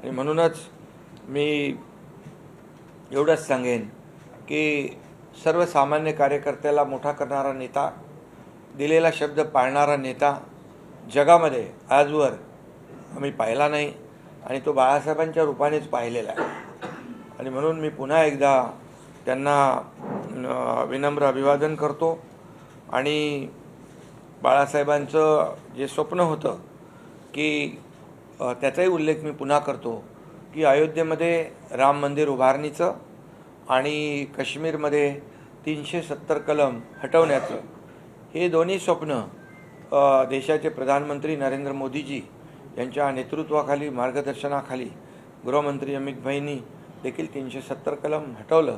आणि म्हणूनच मी एवढंच सांगेन की सर्वसामान्य कार्यकर्त्याला मोठा करणारा नेता, दिलेला शब्द पाळणारा नेता जगामध्ये आजवर आम्ही पाहिला नाही आणि तो बाळासाहेबांच्या रूपानेच पाहिलेला आहे. आणि म्हणून मी पुन्हा एकदा त्यांना विनम्र अभिवादन करतो आणि बाळासाहेबांचं जे स्वप्न होतं की त्याचाही उल्लेख मी पुन्हा करतो की अयोध्येमध्ये राम मंदिर उभारणीचं आणि काश्मीरमध्ये 370 कलम हटवण्याचं, हे दोन्ही स्वप्न देशाचे प्रधानमंत्री नरेंद्र मोदीजी यांच्या नेतृत्वाखाली, मार्गदर्शनाखाली गृहमंत्री अमित भाईंनी देखील 370 कलम हटवलं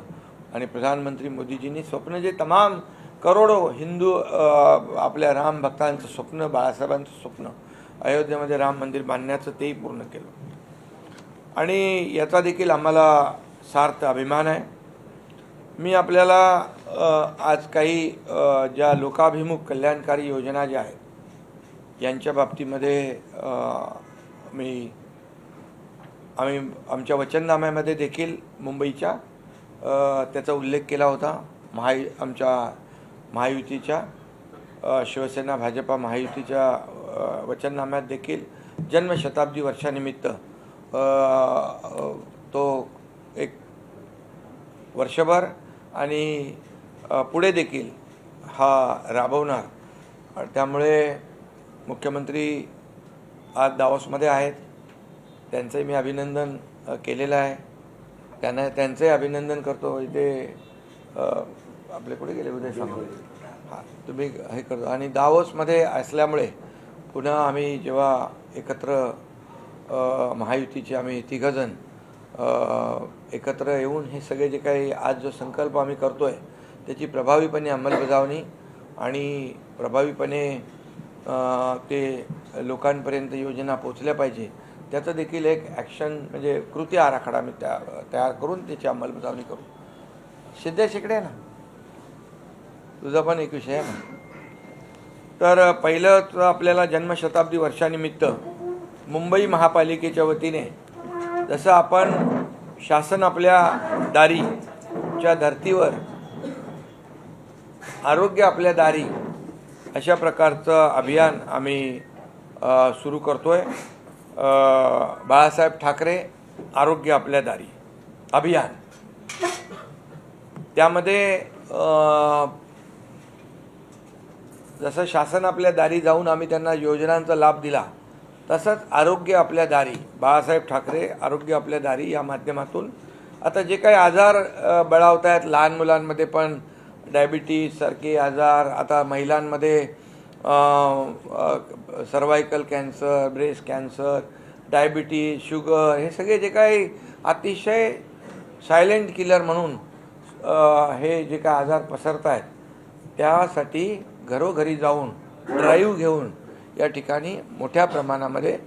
आणि प्रधानमंत्री मोदीजींनी स्वप्न जे तमाम करोडो हिंदू आपल्या राम भक्तांचं स्वप्न, बाळासाहेबांचं स्वप्न अयोध्येमध्ये राम मंदिर बांधण्याचं तेही पूर्ण केलं आणि याचा देखील आम्हाला सार्थ अभिमान आहे. मी आपल्याला आज काही ज्या लोकाभिमुख कल्याणकारी योजना ज्या आहेत यांच्या बाबतीमध्ये आम्ही आमच्या वचननाम्यामध्ये देखील मुंबईच्या त्याचा उल्लेख केला होता. आमच्या महायुतीच्या शिवसेना भाजपा महायुतीच्या वचननाम्यात देखील जन्मशताब्दी वर्षानिमित्त तो एक वर्षभर आणि पुढे देखील हा राबवणार. त्यामुळे मुख्यमंत्री आज दावोसमध्ये आहेत, त्यांचंही मी अभिनंदन केलेलं आहे. त्यांचंही अभिनंदन करतो. इथे आपले कुठे गेले उद्या सांगू, हां तुम्ही हे करतो. आणि दावोसमध्ये असल्यामुळे पुन्हा आम्ही जेव्हा एकत्र महायुतीचे आम्ही तिघंजण एकत्र येऊन हे सगळे जे काही आज जो संकल्प आम्ही करतो आहे त्याची प्रभावीपणे अंमलबजावणी आणि प्रभावीपणे ते लोकांपर्यंत योजना पोचल्या पाहिजे त्याचं देखील एक ॲक्शन म्हणजे कृती आराखडा आम्ही तयार करून त्याची अंमलबजावणी करू. सिद्धेश इकडे आहे ना, तुझा पण एक विषय आहे ना. तर पहिलं तर आपल्याला जन्मशताब्दी वर्षानिमित्त मुंबई महापालिकेच्या वतीने जसं आपण शासन आपल्या दारीच्या धर्तीवर, आरोग्य आपल्या दारी अशा प्रकारचं अभियान आम्ही सुरू करतो आहे. बाळासाहेब ठाकरे आरोग्य आपल्या दारी अभियान. त्यामध्ये जसं शासन आपल्या दारी जाऊन आम्ही त्यांना योजनांचा लाभ दिला तसंच आरोग्य आपल्या दारी, बाळासाहेब ठाकरे आरोग्य आपल्या दारी या माध्यमातून आता जे काही आजार बळावत आहेत लहान मुलांमध्ये पण डायबिटीजसारखे आजार, आता महिलांमध्ये cervical cancer, breast cancer, diabetes, sugar, हे सगळे जे काही अतिशय सायलेंट किलर म्हणून हे जे काही आजार पसरत आहेत त्यासाठी घरोघरी जाऊन ड्राईव्ह घेऊन या ठिकाणी मोठ्या प्रमाणामध्ये